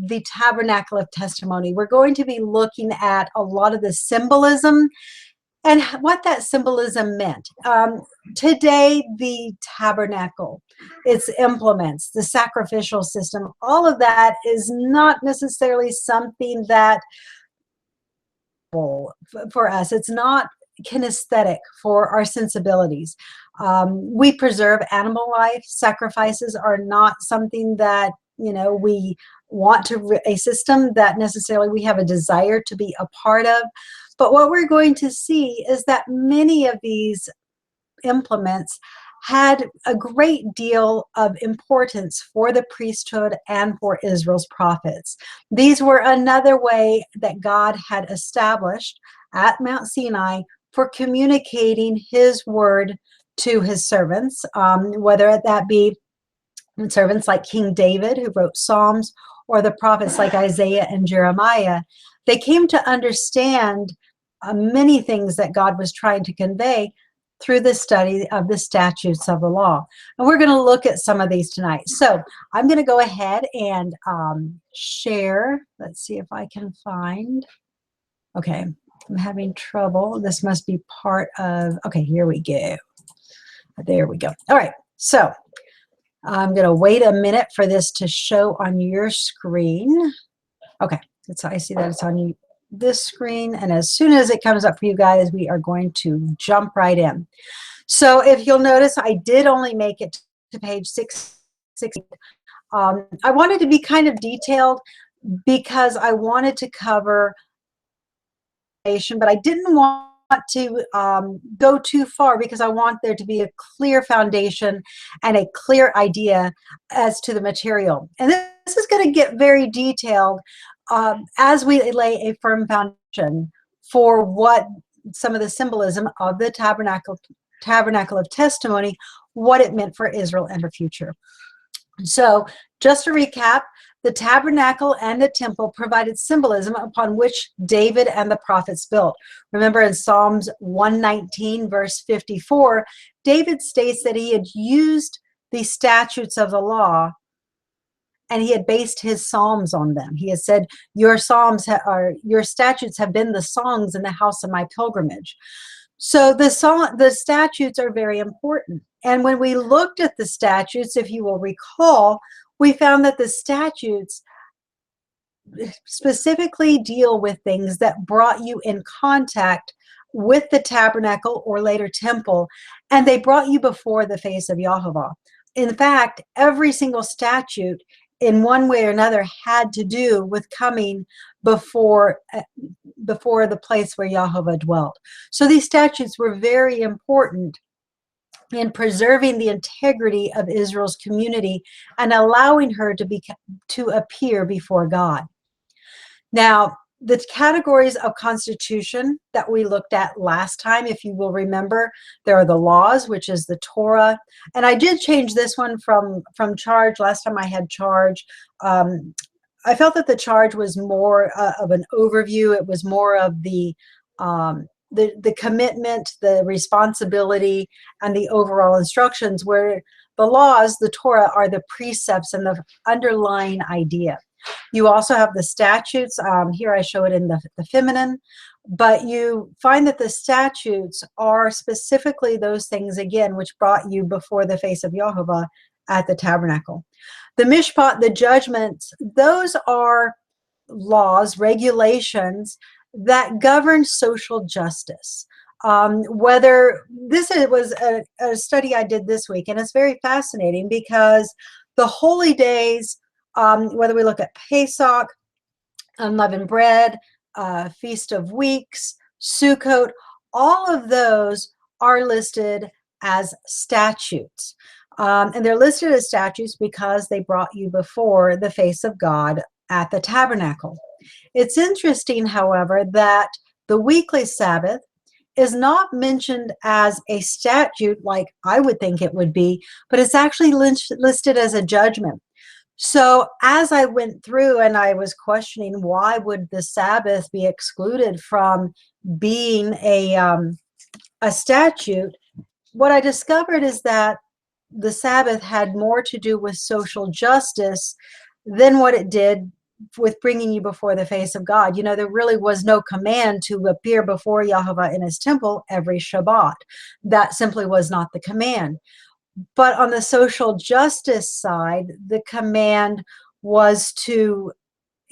the Tabernacle of Testimony. We're going to be looking at a lot of the symbolism and what that symbolism meant. Today, the tabernacle, its implements, the sacrificial system, all of that is not necessarily something that for us. It's not kinesthetic for our sensibilities. We preserve animal life. Sacrifices are not something that, you know, we want to, a system that necessarily we have a desire to be a part of. But what we're going to see is that many of these implements had a great deal of importance for the priesthood and for Israel's prophets. These were another way that God had established at Mount Sinai for communicating his word to his servants, whether that be servants like King David, who wrote Psalms, or the prophets like Isaiah and Jeremiah. They came to understand many things that God was trying to convey through the study of the statutes of the law. And we're going to look at some of these tonight. So I'm going to go ahead and share. Let's see if I can find. Okay, I'm having trouble. This must be part of, okay, here we go. There we go. All right, so I'm going to wait a minute for this to show on your screen. Okay, so I see that it's on this screen, and as soon as it comes up for you guys, we are going to jump right in. So if you'll notice, I did only make it to page 660. I wanted to be kind of detailed because I wanted to cover, but I didn't want to go too far because I want there to be a clear foundation and a clear idea as to the material. And this is going to get very detailed as we lay a firm foundation for what some of the symbolism of the Tabernacle of Testimony, what it meant for Israel and her future. So just to recap, the tabernacle and the temple provided symbolism upon which David and the prophets built. Remember in Psalms 119, verse 54, David states that he had used the statutes of the law and he had based his psalms on them. He has said, your statutes have been the songs in the house of my pilgrimage. So the statutes are very important. And when we looked at the statutes, if you will recall, we found that the statutes specifically deal with things that brought you in contact with the tabernacle or later temple, and they brought you before the face of Yehovah. In fact, every single statute in one way or another had to do with coming before the place where Yehovah dwelt. So these statutes were very important in preserving the integrity of Israel's community and allowing her to appear before God. Now, the categories of constitution that we looked at last time, if you will remember, there are the laws, which is the Torah. And I did change this one from charge. Last time I had charge. I felt that the charge was more of an overview. It was more of the commitment, the responsibility, and the overall instructions, where the laws, the Torah, are the precepts and the underlying idea. You also have the statutes. Here I show it in the feminine, but you find that the statutes are specifically those things, again, which brought you before the face of Yehovah at the tabernacle. The mishpat, the judgments, those are laws, regulations that govern social justice. Whether this was a study I did this week, and it's very fascinating because the holy days, whether we look at Pesach, unleavened bread, Feast of Weeks, Sukkot, all of those are listed as statutes. And they're listed as statutes because they brought you before the face of God at the tabernacle. It's interesting, however, that the weekly Sabbath is not mentioned as a statute like I would think it would be, but it's actually listed as a judgment. So as I went through and I was questioning why would the Sabbath be excluded from being a statute, what I discovered is that the Sabbath had more to do with social justice than what it did with bringing you before the face of God. You know, there really was no command to appear before Yehovah in his temple every Shabbat. That simply was not the command. But on the social justice side, the command was to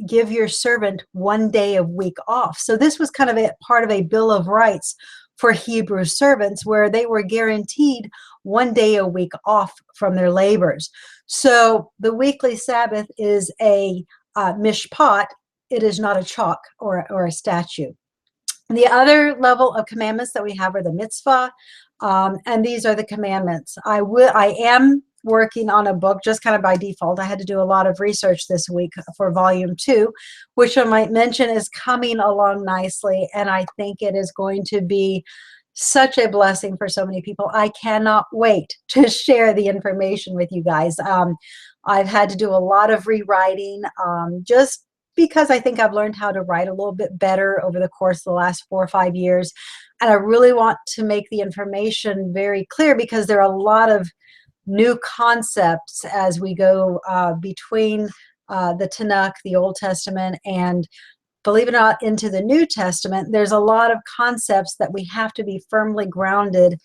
give your servant 1 day a week off. So this was kind of a part of a Bill of Rights for Hebrew servants, where they were guaranteed 1 day a week off from their labors. So the weekly Sabbath is a mishpat. It is not a chalk or a statue. The other level of commandments that we have are the mitzvah, and these are the commandments. I am working on a book just kind of by default. I had to do a lot of research this week for volume 2, which I might mention is coming along nicely, and I think it is going to be such a blessing for so many people. I cannot wait to share the information with you guys. I've had to do a lot of rewriting, just because I think I've learned how to write a little bit better over the course of the last 4 or 5 years. And I really want to make the information very clear, because there are a lot of new concepts as we go between the Tanakh, the Old Testament, and, believe it or not, into the New Testament. There's a lot of concepts that we have to be firmly grounded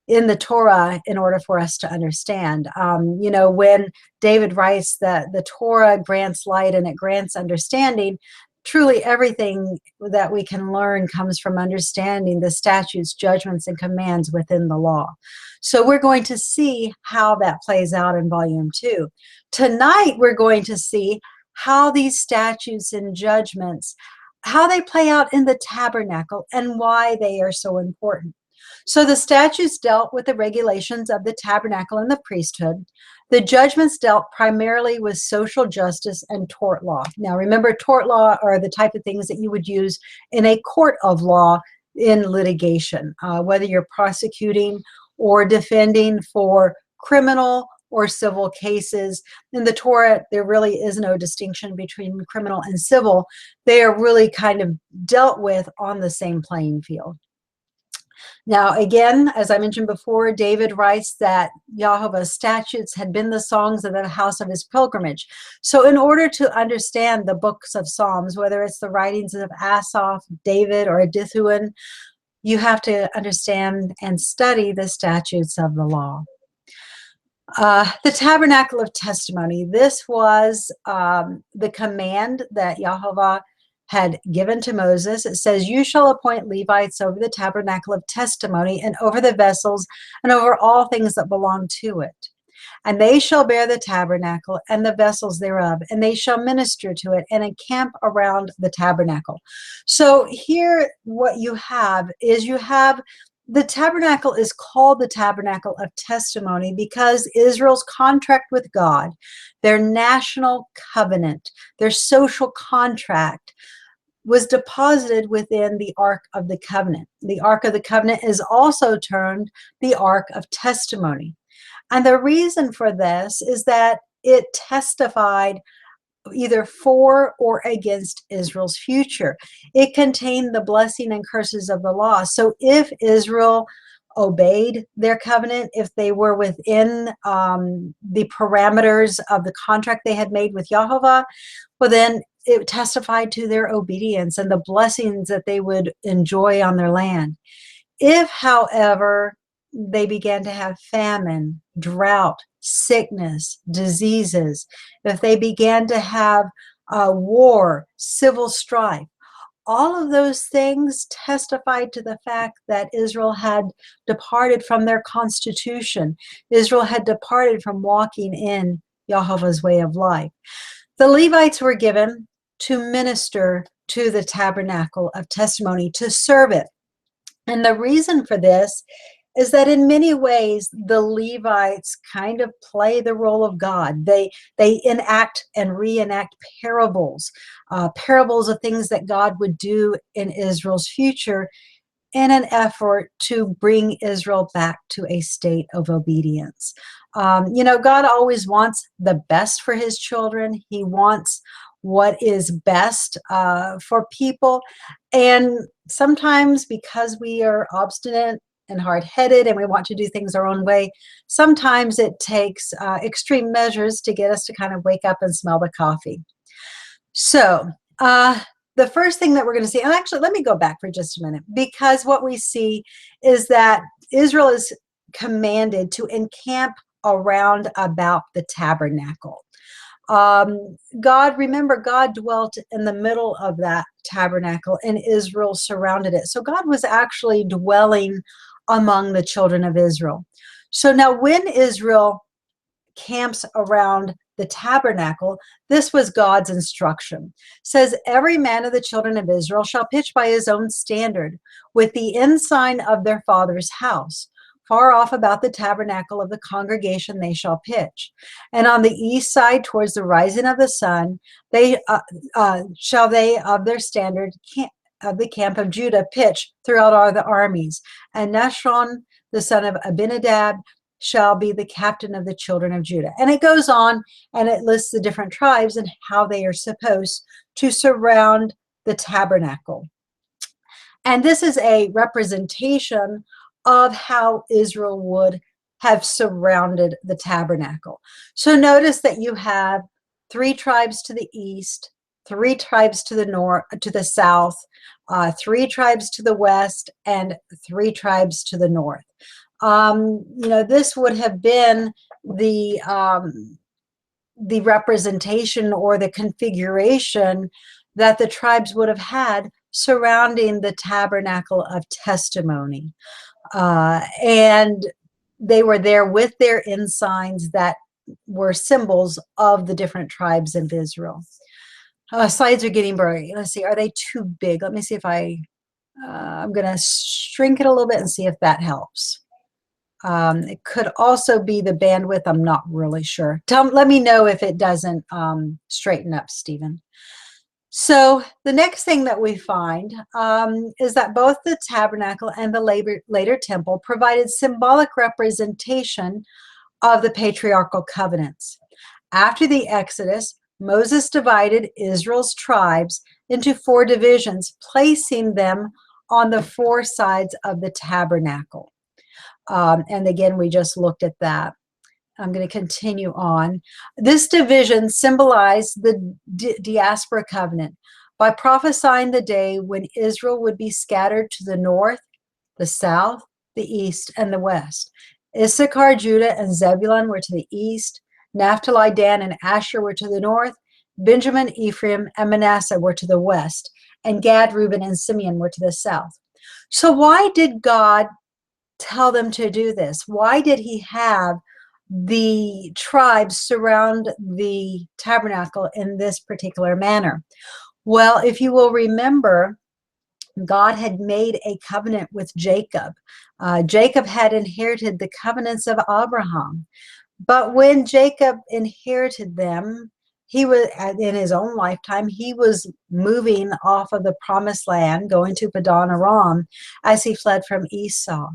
in the Torah in order for us to understand. You know, when David writes that the Torah grants light and it grants understanding, truly everything that we can learn comes from understanding the statutes, judgments, and commands within the law. So we're going to see how that plays out in volume 2. Tonight, we're going to see how these statutes and judgments, how they play out in the tabernacle and why they are so important. So the statutes dealt with the regulations of the tabernacle and the priesthood. The judgments dealt primarily with social justice and tort law. Now remember, tort law are the type of things that you would use in a court of law in litigation, whether you're prosecuting or defending for criminal or civil cases. In the Torah, there really is no distinction between criminal and civil. They are really kind of dealt with on the same playing field. Now, again, as I mentioned before, David writes that Yehovah's statutes had been the songs of the house of his pilgrimage. So in order to understand the books of Psalms, whether it's the writings of Asaph, David, or Adithuan, you have to understand and study the statutes of the law. The Tabernacle of Testimony. This was the command that Yehovah had given to Moses. It says, "You shall appoint Levites over the Tabernacle of Testimony and over the vessels and over all things that belong to it. And they shall bear the tabernacle and the vessels thereof, and they shall minister to it and encamp around the tabernacle." So here what you have is the tabernacle is called the Tabernacle of Testimony because Israel's contract with God, their national covenant, their social contract, was deposited within the Ark of the Covenant. The Ark of the Covenant is also termed the Ark of Testimony. And the reason for this is that it testified either for or against Israel's future. It contained the blessing and curses of the law. So if Israel obeyed their covenant, if they were within the parameters of the contract they had made with Yehovah, well, then it testified to their obedience and the blessings that they would enjoy on their land. If, however, they began to have famine, drought, sickness, diseases, if they began to have war, civil strife, all of those things testified to the fact that Israel had departed from their constitution. Israel had departed from walking in Yehovah's way of life. The Levites were given to minister to the Tabernacle of Testimony, to serve it. And the reason for this is that in many ways, the Levites kind of play the role of God. They enact and reenact parables, parables of things that God would do in Israel's future in an effort to bring Israel back to a state of obedience. You know, God always wants the best for his children. He wants what is best for people. And sometimes because we are obstinate and hard-headed and we want to do things our own way, sometimes it takes extreme measures to get us to kind of wake up and smell the coffee. So the first thing that we're going to see, and actually let me go back for just a minute, because what we see is that Israel is commanded to encamp around about the tabernacle. Remember, God dwelt in the middle of that tabernacle and Israel surrounded it. So God was actually dwelling among the children of Israel. So now when Israel camps around the tabernacle, this was God's instruction. It says, every man of the children of Israel shall pitch by his own standard with the ensign of their father's house. Far off about the tabernacle of the congregation they shall pitch. And on the east side towards the rising of the sun, shall they of their standard of the camp of Judah pitch throughout all the armies. And Nashon, the son of Abinadab, shall be the captain of the children of Judah. And it goes on and it lists the different tribes and how they are supposed to surround the tabernacle. And this is a representation of how Israel would have surrounded the tabernacle. So notice that you have 3 tribes to the east, 3 tribes to the north, to the south, 3 tribes to the west, and 3 tribes to the north. This would have been the representation or the configuration that the tribes would have had surrounding the Tabernacle of Testimony. And they were there with their ensigns that were symbols of the different tribes of Israel. Slides are getting blurry. Let's see, are they too big? Let me see if I'm going to shrink it a little bit and see if that helps. It could also be the bandwidth. I'm not really sure. Let me know if it doesn't straighten up, Stephen. So the next thing that we find is that both the tabernacle and the later temple provided symbolic representation of the patriarchal covenants. After the Exodus, Moses divided Israel's tribes into 4 divisions, placing them on the 4 sides of the tabernacle. And again, we just looked at that. I'm going to continue on. This division symbolized the diaspora covenant by prophesying the day when Israel would be scattered to the north, the south, the east, and the west. Issachar, Judah, and Zebulun were to the east. Naphtali, Dan, and Asher were to the north. Benjamin, Ephraim, and Manasseh were to the west. And Gad, Reuben, and Simeon were to the south. So why did God tell them to do this? Why did he have the tribes surround the tabernacle in this particular manner? Well, if you will remember, God had made a covenant with Jacob. Jacob had inherited the covenants of Abraham. But when Jacob inherited them, he was, in his own lifetime, he was moving off of the promised land, going to Padan Aram as he fled from Esau.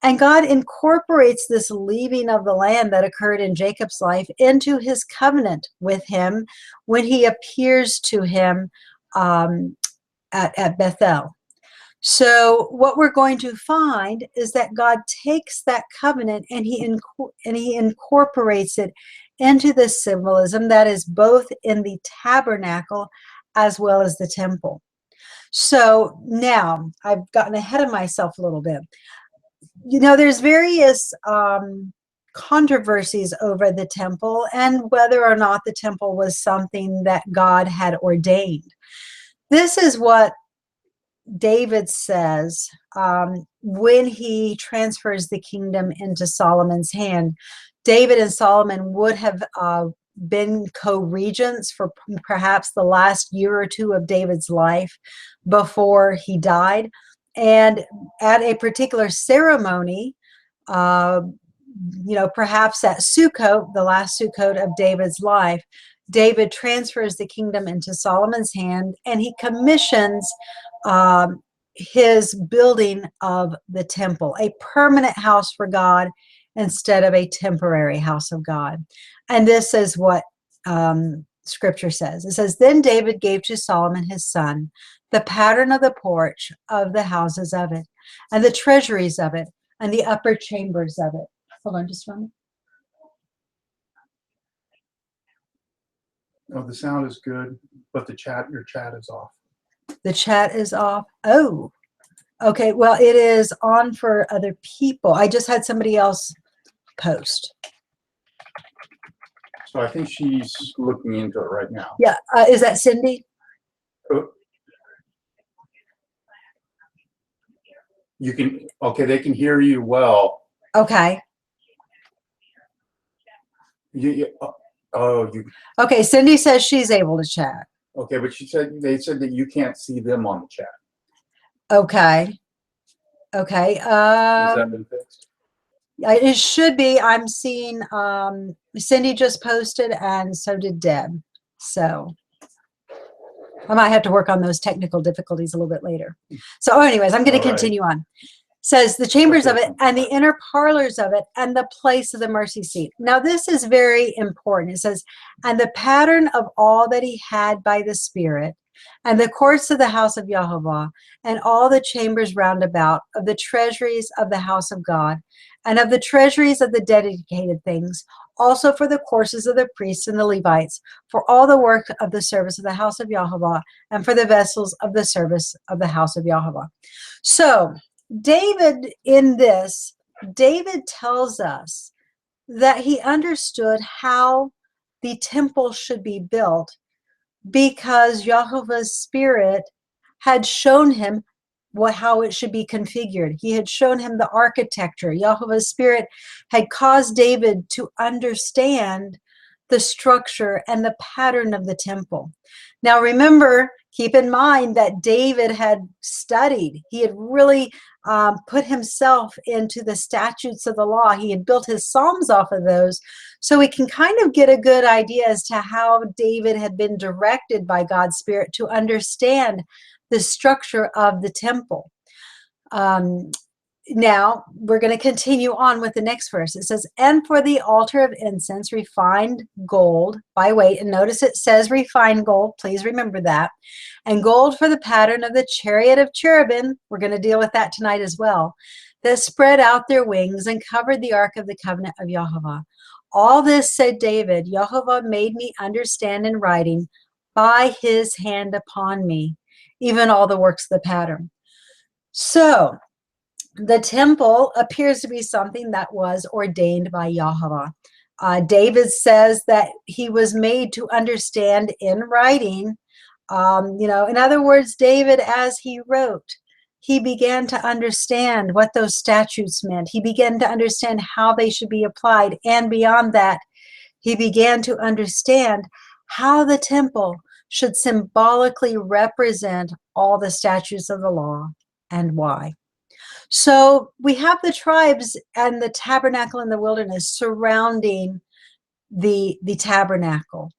And God incorporates this leaving of the land that occurred in Jacob's life into his covenant with him when he appears to him at Bethel. So what we're going to find is that God takes that covenant and he incorporates it into the symbolism that is both in the tabernacle as well as the temple. So now I've gotten ahead of myself a little bit. There's various controversies over the temple and whether or not the temple was something that God had ordained. This is what David says when he transfers the kingdom into Solomon's hand. David and Solomon would have been co-regents for perhaps the last year or 2 of David's life before he died. And at a particular ceremony, perhaps at Sukkot, the last Sukkot of David's life, David transfers the kingdom into Solomon's hand, and he commissions his building of the temple, a permanent house for God instead of a temporary house of God. And this is what Scripture says. It says, "Then David gave to Solomon his son the pattern of the porch of the houses of it, and the treasuries of it, and the upper chambers of it." Hold on just a moment. Oh, the sound is good, but your chat is off. The chat is off. Oh, okay. Well, it is on for other people. I just had somebody else post. So I think she's looking into it right now. Yeah. Is that Cindy? Oh. You can, okay, they can hear you well. Okay. Okay, Cindy says she's able to chat. Okay, but they said that you can't see them on the chat. Okay. Okay. Has that been fixed? It should be. I'm seeing Cindy just posted, and so did Deb. So I might have to work on those technical difficulties a little bit later. So anyways, I'm going to continue on. Says the chambers of it and the inner parlors of it and the place of the mercy seat. Now this is very important. It says, and the pattern of all that he had by the Spirit, and the courts of the house of Yehovah, and all the chambers round about of the treasuries of the house of God, and of the treasuries of the dedicated things, also for the courses of the priests and the Levites, for all the work of the service of the house of Yehovah, and for the vessels of the service of the house of Yehovah. So David, in this, David tells us that he understood how the temple should be built because Yehovah's Spirit had shown him how it should be configured. He had shown him the architecture. Yehovah's Spirit had caused David to understand the structure and the pattern of the temple. Now remember, keep in mind that David had studied. He had really put himself into the statutes of the law. He had built his Psalms off of those. So we can kind of get a good idea as to how David had been directed by God's Spirit to understand the structure of the temple. Now we're going to continue on with the next verse. It says, and for the altar of incense, refined gold by weight. And notice it says refined gold. Please remember that. And gold for the pattern of the chariot of cherubim. We're going to deal with that tonight as well. That spread out their wings and covered the ark of the covenant of Yehovah. All this, said David, Yehovah made me understand in writing by his hand upon me, even all the works of the pattern. So the temple appears to be something that was ordained by Yehovah. David says that he was made to understand in writing. In other words, David, as he wrote, he began to understand what those statutes meant. He began to understand how they should be applied. And beyond that, he began to understand how the temple should symbolically represent all the statutes of the law and why. So we have the tribes and the tabernacle in the wilderness surrounding the tabernacle.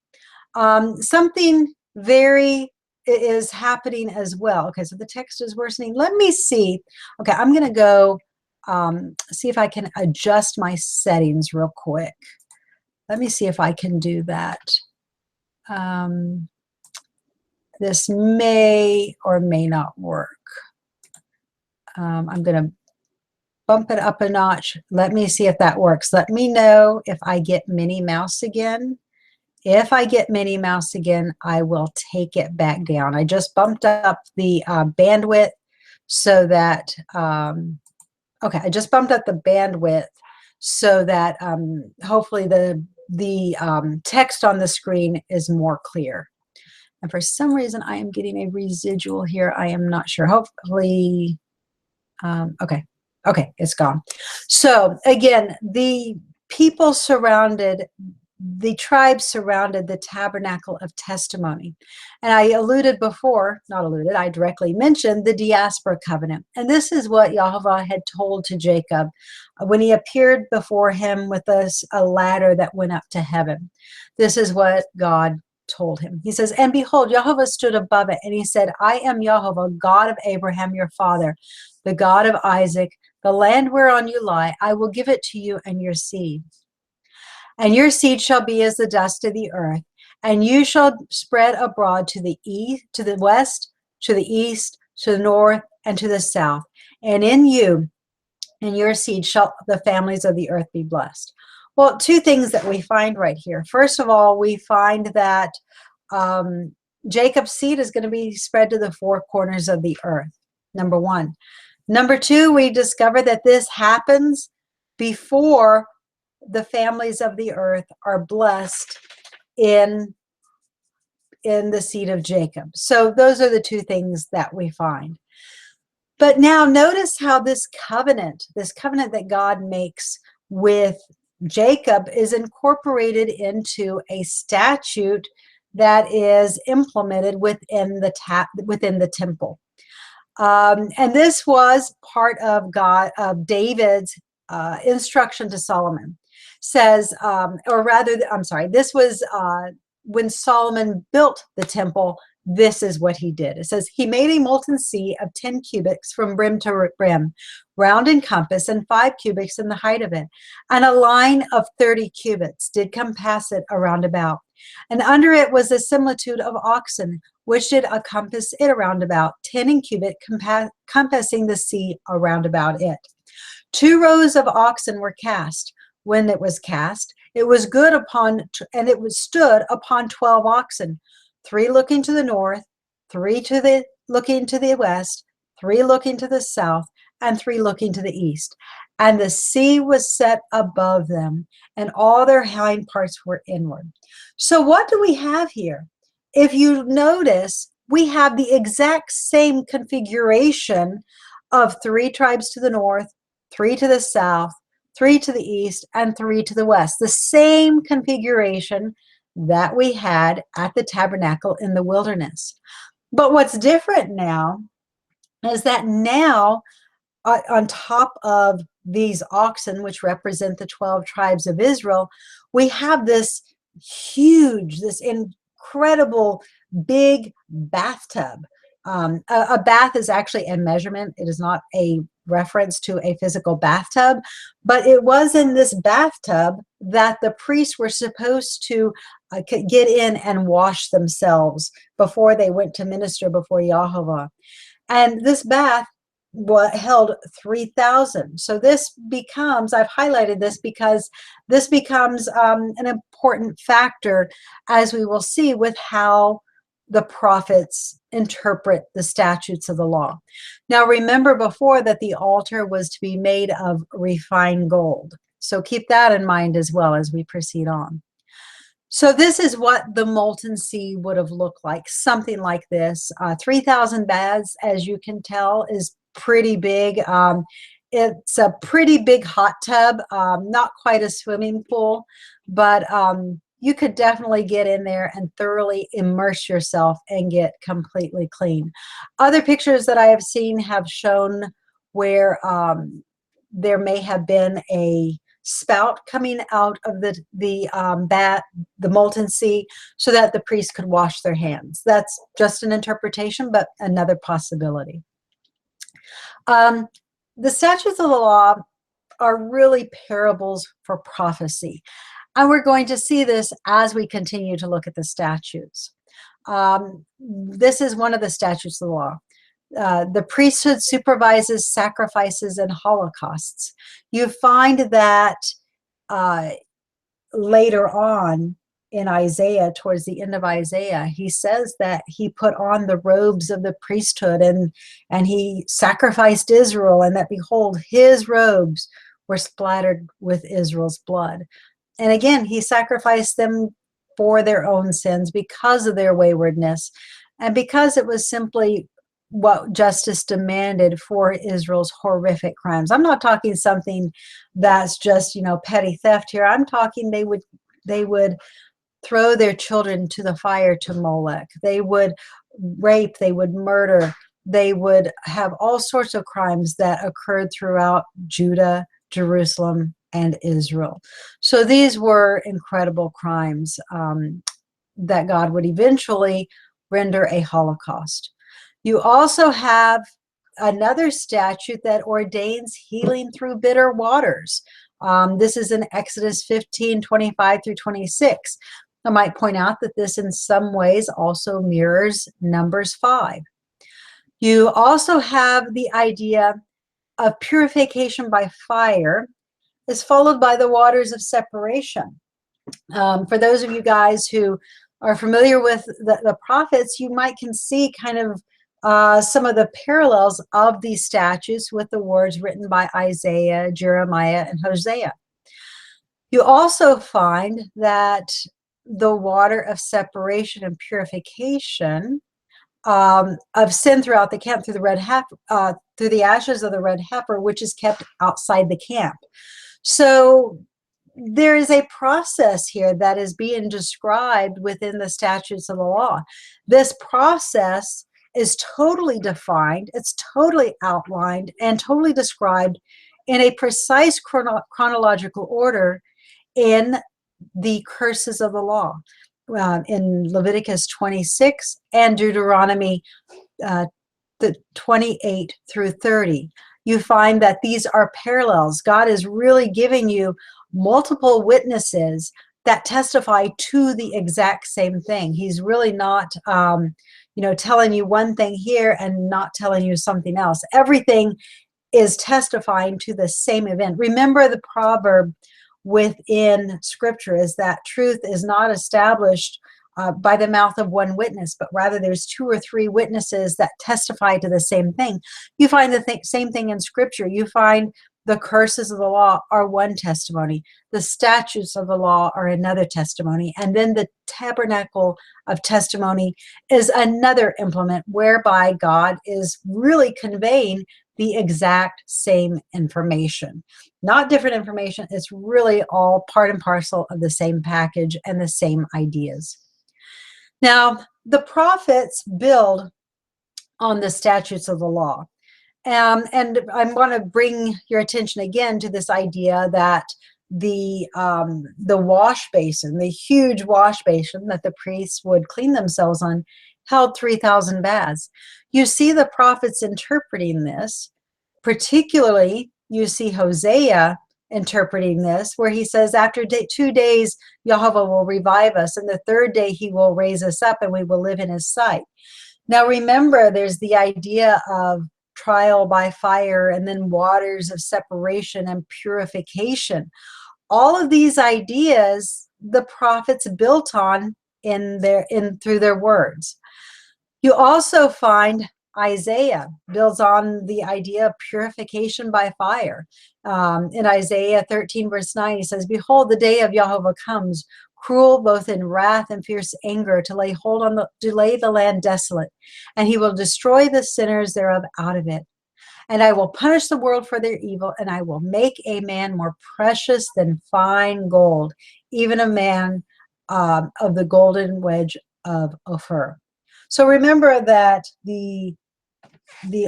Something very is happening as well. Okay, so the text is worsening. Let me see. Okay, I'm going to go see if I can adjust my settings real quick. Let me see if I can do that. This may or may not work. I'm going to bump it up a notch. Let me see if that works. Let me know if I get Minnie Mouse again. If I get Minnie Mouse again, I will take it back down. I just bumped up the bandwidth so that, okay, I just bumped up the bandwidth so that hopefully the text on the screen is more clear. And for some reason, I am getting a residual here. I am not sure. Hopefully, okay, it's gone. So again, the people surrounded, the tribes surrounded the Tabernacle of Testimony. And I I directly mentioned the diaspora covenant. And this is what Yehovah had told to Jacob when he appeared before him with a ladder that went up to heaven. This is what God told him. He says, and behold, Yehovah stood above it, and he said, I am Yehovah, God of Abraham your father, the God of Isaac. The land whereon you lie, I will give it to you and your seed. And your seed shall be as the dust of the earth, and you shall spread abroad to the east, to the west, to the east, to the north, and to the south. And in you and your seed shall the families of the earth be blessed. Well, two things that we find right here. First of all, we find that Jacob's seed is going to be spread to the four corners of the earth, number one. Number two, we discover that this happens before the families of the earth are blessed in the seed of Jacob. So those are the two things that we find. But now notice how this covenant that God makes with Jacob is incorporated into a statute that is implemented within the temple. And this was part of David's instruction to Solomon. Says, or rather, I'm sorry, this was when Solomon built the temple. This is what he did. It says, he made a molten sea of 10 cubits from brim to brim, round in compass, and 5 cubits in the height of it. And a line of 30 cubits did compass it around about. And under it was a similitude of oxen, which did compass it around about, 10 in cubit, compassing the sea around about it. 2 rows of oxen were cast. When it was cast, it was good upon, and it was stood upon 12 oxen, 3 looking to the north, 3 looking to the west, 3 looking to the south, and 3 looking to the east. And the sea was set above them, and all their hind parts were inward. So what do we have here? If you notice, we have the exact same configuration of 3 tribes to the north, 3 to the south, 3 to the east, and 3 to the west. The same configuration that we had at the tabernacle in the wilderness. But what's different now is that now, on top of these oxen, which represent the 12 tribes of Israel, we have this huge, this incredible big bathtub. A bath is actually a measurement. It is not a reference to a physical bathtub, but it was in this bathtub that the priests were supposed to get in and wash themselves before they went to minister before Yehovah. And this bath held 3,000. So this becomes, I've highlighted this because this becomes an important factor, as we will see, with how the prophets interpret the statutes of the law. Now remember before that the altar was to be made of refined gold. So keep that in mind as well as we proceed on. So this is what the molten sea would have looked like, something like this. 3,000 baths, as you can tell, is pretty big. It's a pretty big hot tub, not quite a swimming pool, but you could definitely get in there and thoroughly immerse yourself and get completely clean. Other pictures that I have seen have shown where there may have been a spout coming out of the molten sea so that the priest could wash their hands. That's just an interpretation, but another possibility. The statutes of the law are really parables for prophecy. And we're going to see this as we continue to look at the statutes. This is one of the statutes of the law. The priesthood supervises sacrifices and holocausts. You find that later on in Isaiah, towards the end of Isaiah, he says that he put on the robes of the priesthood and he sacrificed Israel, and that behold, his robes were splattered with Israel's blood. And again, he sacrificed them for their own sins because of their waywardness and because it was simply what justice demanded for Israel's horrific crimes. I'm not talking something that's just, petty theft here. I'm talking they would throw their children to the fire to Molech. They would rape, they would murder, they would have all sorts of crimes that occurred throughout Judah, Jerusalem, and Israel. So these were incredible crimes that God would eventually render a Holocaust. You also have another statute that ordains healing through bitter waters. This is in Exodus 15:25-26. I might point out that this in some ways also mirrors Numbers 5. You also have the idea of purification by fire is followed by the waters of separation. For those of you guys who are familiar with the prophets, you can see kind of some of the parallels of these statutes with the words written by Isaiah, Jeremiah, and Hosea. You also find that the water of separation and purification of sin throughout the camp through the ashes of the red heifer, which is kept outside the camp. So there is a process here that is being described within the statutes of the law. This process is totally defined, it's totally outlined, and totally described in a precise chronological order in the curses of the law, in Leviticus 26 and Deuteronomy 28 through 30. You find that these are parallels. God is really giving you multiple witnesses that testify to the exact same thing. He's really not telling you one thing here and not telling you something else. Everything is testifying to the same event. Remember, the proverb within Scripture is that truth is not established by the mouth of one witness, but rather there's 2 or 3 witnesses that testify to the same thing. You find the same thing in Scripture. You find the curses of the law are one testimony. The statutes of the law are another testimony. And then the tabernacle of testimony is another implement whereby God is really conveying the exact same information. Not different information. It's really all part and parcel of the same package and the same ideas. Now, the prophets build on the statutes of the law. And I want to bring your attention again to this idea that the wash basin, the huge wash basin that the priests would clean themselves on, held 3,000 baths. You see the prophets interpreting this. Particularly, you see Hosea interpreting this, where he says, after 2 days, Yehovah will revive us, and the 3rd day he will raise us up, and we will live in his sight. Now, remember, there's the idea of trial by fire, and then waters of separation and purification. All of these ideas the prophets built on through their words. You also find Isaiah builds on the idea of purification by fire. In Isaiah 13 verse 9, he says, "Behold, the day of Yehovah comes, cruel both in wrath and fierce anger, to lay the land desolate, and he will destroy the sinners thereof out of it. And I will punish the world for their evil, and I will make a man more precious than fine gold, even a man of the golden wedge of Ophir." So remember that the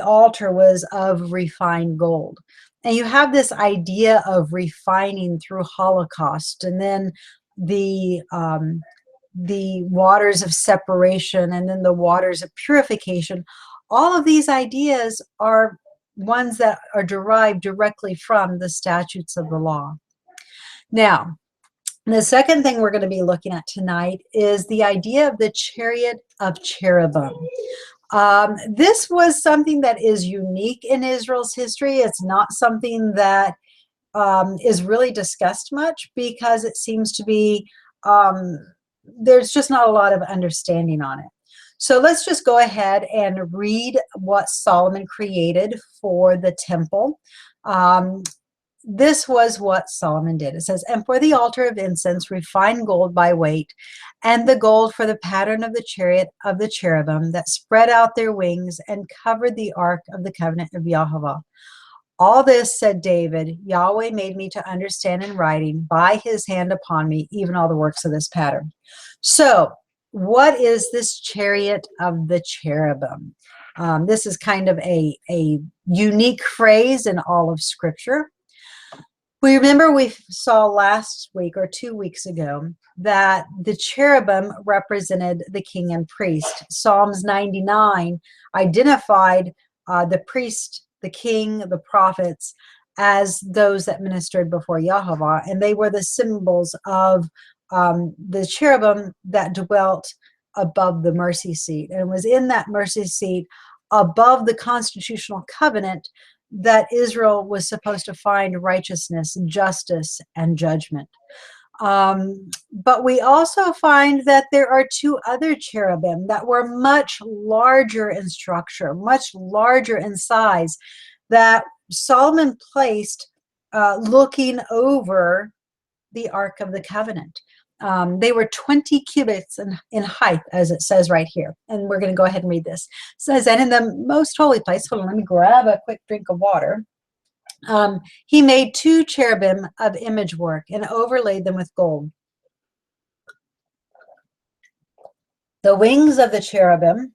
altar was of refined gold. And you have this idea of refining through Holocaust, and then the waters of separation, and then the waters of purification. All of these ideas are ones that are derived directly from the statutes of the law. Now, the second thing we're going to be looking at tonight is the idea of the Chariot of Cherubim. This was something that is unique in Israel's history. It's not something that is really discussed much, because it seems to be, there's just not a lot of understanding on it. So let's just go ahead and read what Solomon created for the temple. This was what Solomon did. It says, "And for the altar of incense, refined gold by weight, and the gold for the pattern of the chariot of the cherubim that spread out their wings and covered the ark of the covenant of Yehovah. All this," said David, "Yahweh made me to understand in writing by his hand upon me, even all the works of this pattern." So what is this chariot of the cherubim? This is kind of a unique phrase in all of Scripture. We remember we saw last week or 2 weeks ago that the cherubim represented the king and priest. Psalms 99 identified the priest, the king, the prophets as those that ministered before Yehovah, and they were the symbols of the cherubim that dwelt above the mercy seat. And it was in that mercy seat, above the constitutional covenant, that Israel was supposed to find righteousness, justice, and judgment. But we also find that there are two other cherubim that were much larger in structure, much larger in size, that Solomon placed looking over the Ark of the Covenant. They were 20 cubits in height, as it says right here. And we're going to go ahead and read this. It says, and in the most holy place, hold on, let me grab a quick drink of water. He made 2 cherubim of image work and overlaid them with gold. The wings of the cherubim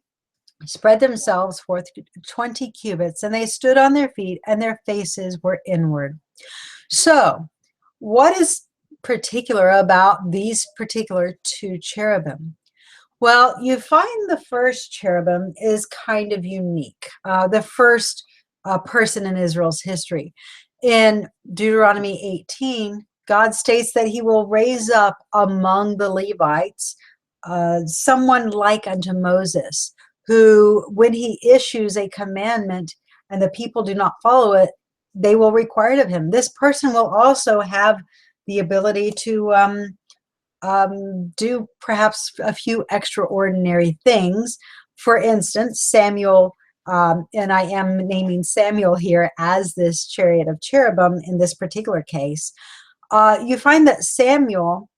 spread themselves forth 20 cubits, and they stood on their feet, and their faces were inward. So, what is particular about these particular 2 cherubim? Well, you find the first cherubim is kind of unique. The first person in Israel's history. In Deuteronomy 18, God states that he will raise up among the Levites someone like unto Moses, who, when he issues a commandment and the people do not follow it, they will require it of him. This person will also have the ability to do perhaps a few extraordinary things. For instance, Samuel, and I am naming Samuel here as this chariot of cherubim in this particular case. You find that Samuel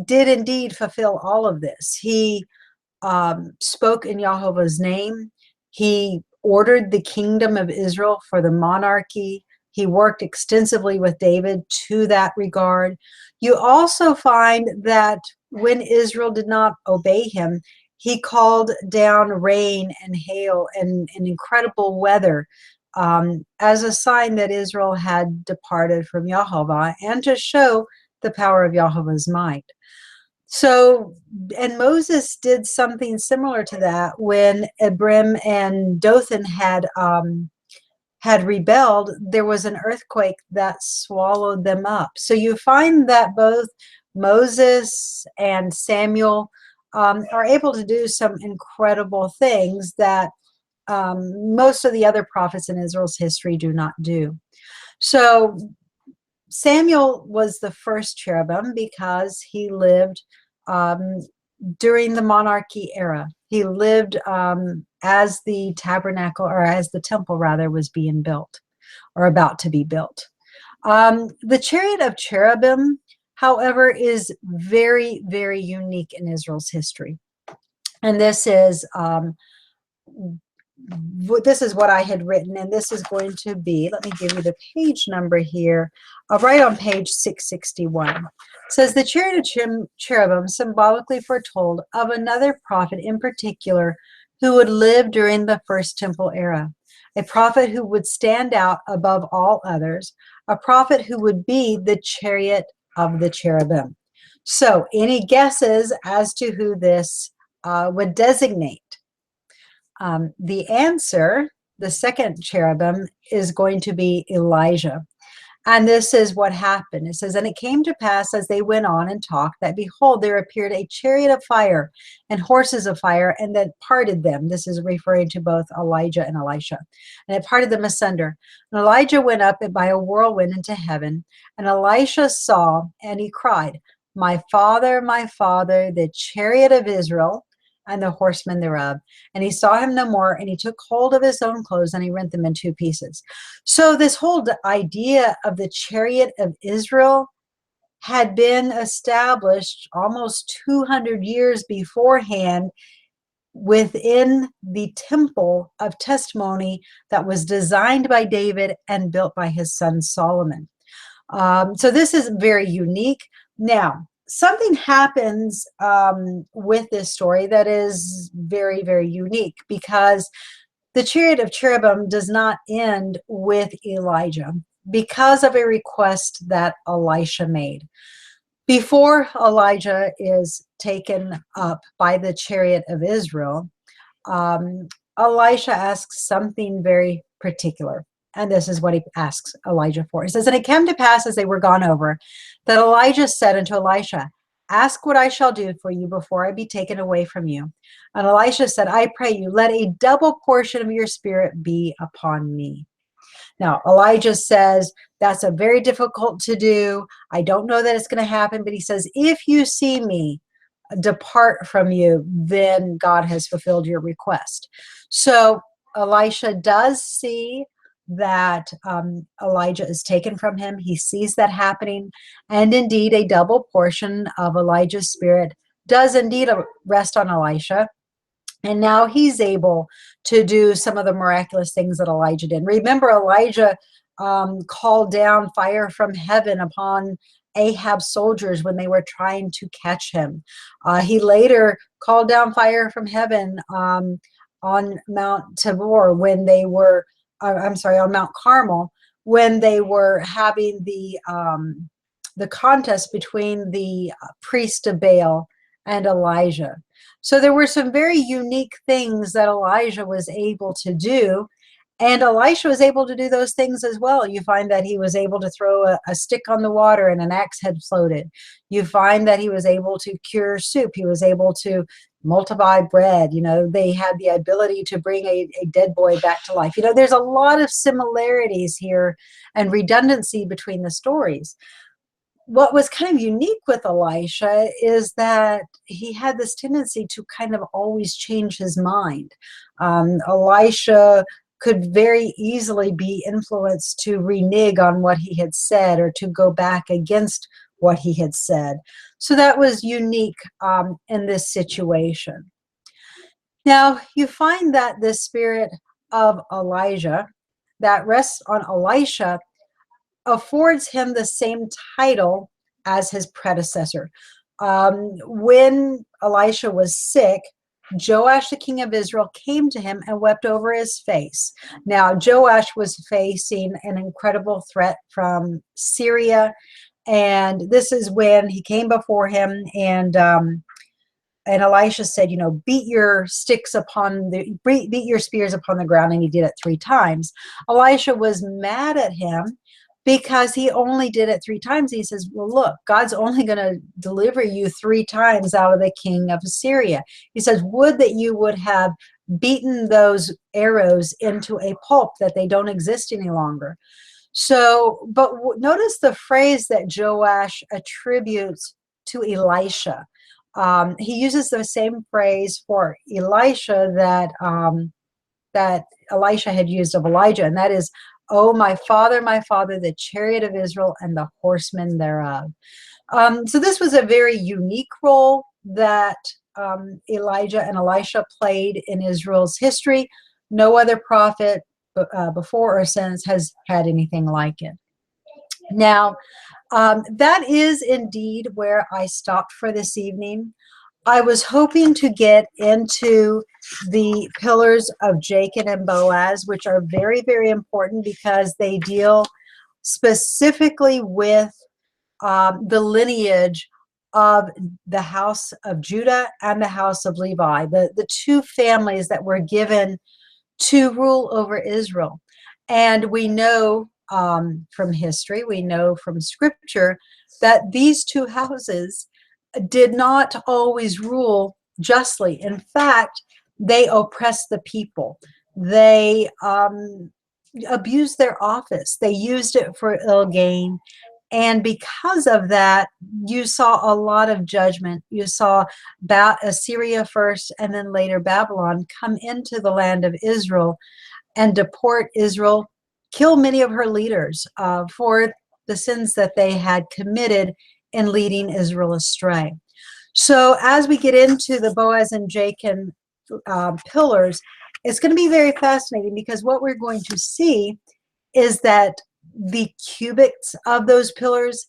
did indeed fulfill all of this. He spoke in Yehovah's name. He ordered the kingdom of Israel for the monarchy. He worked extensively with David to that regard. You also find that when Israel did not obey him, he called down rain and hail and incredible weather as a sign that Israel had departed from Yehovah and to show the power of Yehovah's might. So, and Moses did something similar to that when Abram and Dothan had rebelled. There was an earthquake that swallowed them up. So you find that both Moses and Samuel are able to do some incredible things that most of the other prophets in Israel's history do not do. So Samuel was the first cherubim because he lived during the monarchy era. He lived as the tabernacle, or as the temple rather, was being built or about to be built. The Chariot of Cherubim, however, is very, very unique in Israel's history. And this is what I had written, and this is going to be, let me give you the page number here, right on page 661. It says, the Chariot of Cherubim symbolically foretold of another prophet in particular who would live during the first temple era, a prophet who would stand out above all others, a prophet who would be the Chariot of the Cherubim. So, any guesses as to who this would designate? The answer, the second cherubim, is going to be Elijah. And this is what happened. It says, and it came to pass as they went on and talked that, behold, there appeared a chariot of fire and horses of fire, and that parted them. This is referring to both Elijah and Elisha. And it parted them asunder. And Elijah went up by a whirlwind into heaven. And Elisha saw, and he cried, my father, the chariot of Israel, and the horsemen thereof. And he saw him no more, and he took hold of his own clothes, and he rent them in 2 pieces. So this whole idea of the chariot of Israel had been established almost 200 years beforehand within the temple of testimony that was designed by David and built by his son Solomon. So this is very unique. Now, something happens with this story that is very, very unique, because the Chariot of Cherubim does not end with Elijah because of a request that Elisha made. Before Elijah is taken up by the Chariot of Israel, Elisha asks something very particular. And this is what he asks Elijah for. He says, and it came to pass as they were gone over, that Elijah said unto Elisha, ask what I shall do for you before I be taken away from you. And Elisha said, I pray you, let a double portion of your spirit be upon me. Now, Elijah says, that's a very difficult to do. I don't know that it's going to happen, but he says, if you see me depart from you, then God has fulfilled your request. So Elisha does see that Elijah is taken from him. He sees that happening. And indeed, a double portion of Elijah's spirit does indeed rest on Elisha. And now he's able to do some of the miraculous things that Elijah did. Remember, Elijah called down fire from heaven upon Ahab's soldiers when they were trying to catch him. He later called down fire from heaven on Mount Tabor when they were, on Mount Carmel, when they were having the contest between the priest of Baal and Elijah. So there were some very unique things that Elijah was able to do, and Elisha was able to do those things as well. You find that he was able to throw a stick on the water and an axe head floated. You find that he was able to cure soup. He was able to multiply bread. You know, they had the ability to bring a dead boy back to life. You know, there's a lot of similarities here and redundancy between the stories. What was kind of unique with Elisha is that he had this tendency to kind of always change his mind. Elisha could very easily be influenced to renege on what he had said or to go back against what he had said. So that was unique in this situation. Now, you find that the spirit of Elijah that rests on Elisha affords him the same title as his predecessor. When Elisha was sick, Joash, the king of Israel, came to him and wept over his face. Now, Joash was facing an incredible threat from Syria, and this is when he came before him, and Elisha said, you know, beat your spears upon the ground, and he did it 3 times. Elisha was mad at him because he only did it 3 times. He says, well, look, God's only going to deliver you 3 times out of the king of Assyria. He says, would that you would have beaten those arrows into a pulp, that they don't exist any longer. So, but notice the phrase that Joash attributes to Elisha. He uses the same phrase for Elisha that Elisha had used of Elijah, and that is, oh, my father, the chariot of Israel and the horsemen thereof. So this was a very unique role that Elijah and Elisha played in Israel's history. No other prophet before or since has had anything like it. Now, that is indeed where I stopped for this evening. I was hoping to get into the pillars of Jachin and Boaz, which are very, very important because they deal specifically with the lineage of the house of Judah and the house of Levi, the 2 families that were given to rule over Israel. And we know from history, we know from scripture, that these 2 houses did not always rule justly. In fact, they oppressed the people. They abused their office. They used it for ill gain. And because of that, you saw a lot of judgment. You saw Assyria first, and then later Babylon come into the land of Israel and deport Israel, kill many of her leaders for the sins that they had committed in leading Israel astray. So as we get into the Boaz and Jachin pillars, it's going to be very fascinating, because what we're going to see is that the cubits of those pillars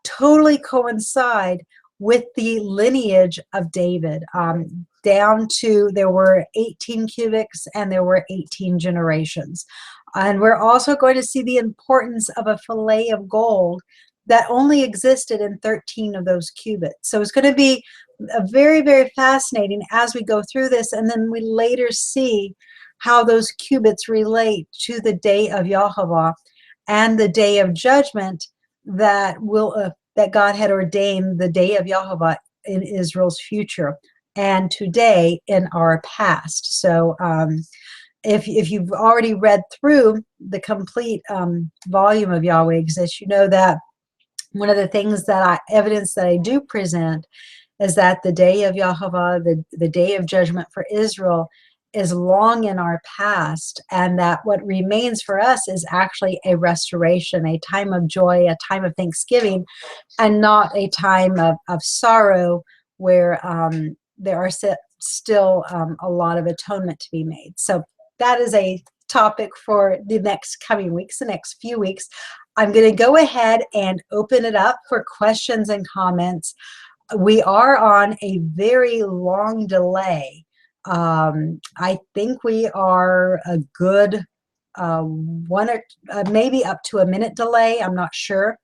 totally coincide with the lineage of David, down to there were 18 cubits and there were 18 generations. And we're also going to see the importance of a fillet of gold that only existed in 13 of those cubits. So it's going to be very, very fascinating as we go through this, and then we later see how those cubits relate to the day of Yehovah and the day of judgment that God had ordained, the day of Yehovah in Israel's future and today in our past. So if you've already read through the complete volume of Yahweh Exists, you know that one of the things that evidence that I do present is that the day of Yehovah, the day of judgment for Israel, is long in our past, and that what remains for us is actually a restoration, a time of joy, a time of thanksgiving, and not a time of sorrow where there are still a lot of atonement to be made. So that is a topic for the next coming weeks, the next few weeks. I'm going to go ahead and open it up for questions and comments. We are on a very long delay. I think we are a good one or maybe up to a minute delay. I'm not sure.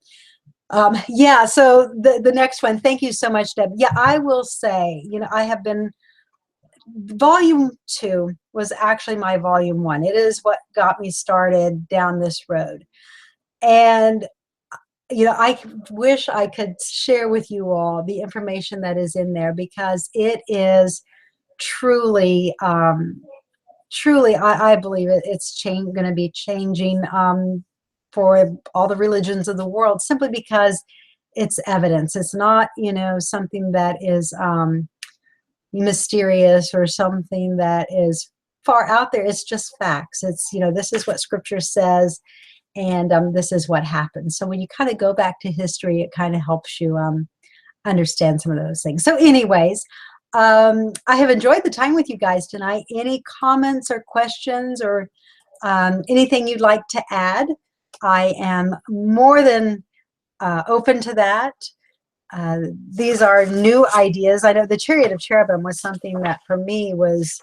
Yeah, so the next one, thank you so much, Deb. Yeah, I will say, you know, I have been, volume 2 was actually my volume 1. It is what got me started down this road. And, you know, I wish I could share with you all the information that is in there, because it is truly, truly, I believe it's going to be changing for all the religions of the world, simply because it's evidence. It's not, you know, something that is mysterious or something that is far out there. It's just facts. It's, you know, this is what Scripture says, and this is what happens. So when you kind of go back to history, it kind of helps you understand some of those things. So anyways, I have enjoyed the time with you guys tonight. Any comments or questions or anything you'd like to add? I am more than open to that. These are new ideas. I know the Chariot of Cherubim was something that for me was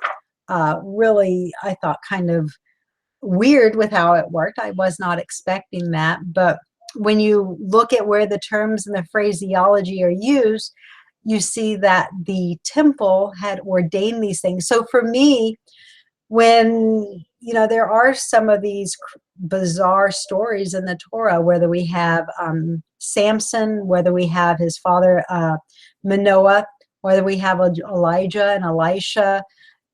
really, I thought, kind of weird with how it worked. I was not expecting that. But when you look at where the terms and the phraseology are used, you see that the temple had ordained these things. So for me, when, you know, there are some of these bizarre stories in the Torah, whether we have Samson, whether we have his father Manoah, whether we have Elijah and Elisha,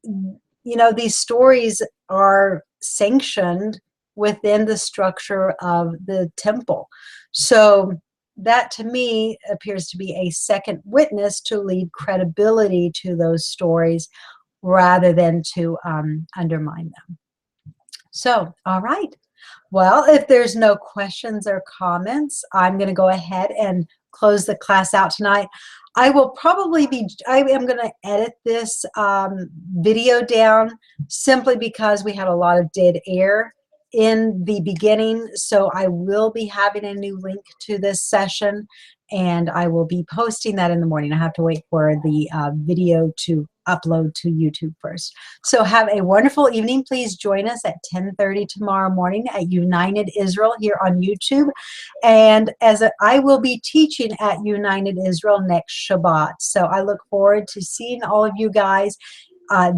you know, these stories are sanctioned within the structure of the temple. So that to me appears to be a second witness to lead credibility to those stories rather than to undermine them. So, all right. Well, if there's no questions or comments, I'm going to go ahead and close the class out tonight. I will probably be, I am going to edit this video down simply because we had a lot of dead air in the beginning. So I will be having a new link to this session, and I will be posting that in the morning. I have to wait for the video to upload to YouTube first. So have a wonderful evening. Please join us at 10:30 tomorrow morning at United Israel here on YouTube. And I will be teaching at United Israel next Shabbat. So I look forward to seeing all of you guys.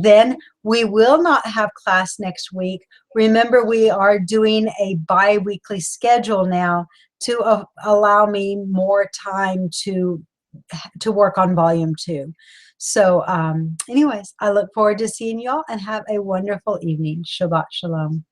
Then we will not have class next week. Remember, we are doing a bi-weekly schedule now to allow me more time to work on volume 2. So anyways, I look forward to seeing y'all, and have a wonderful evening. Shabbat Shalom.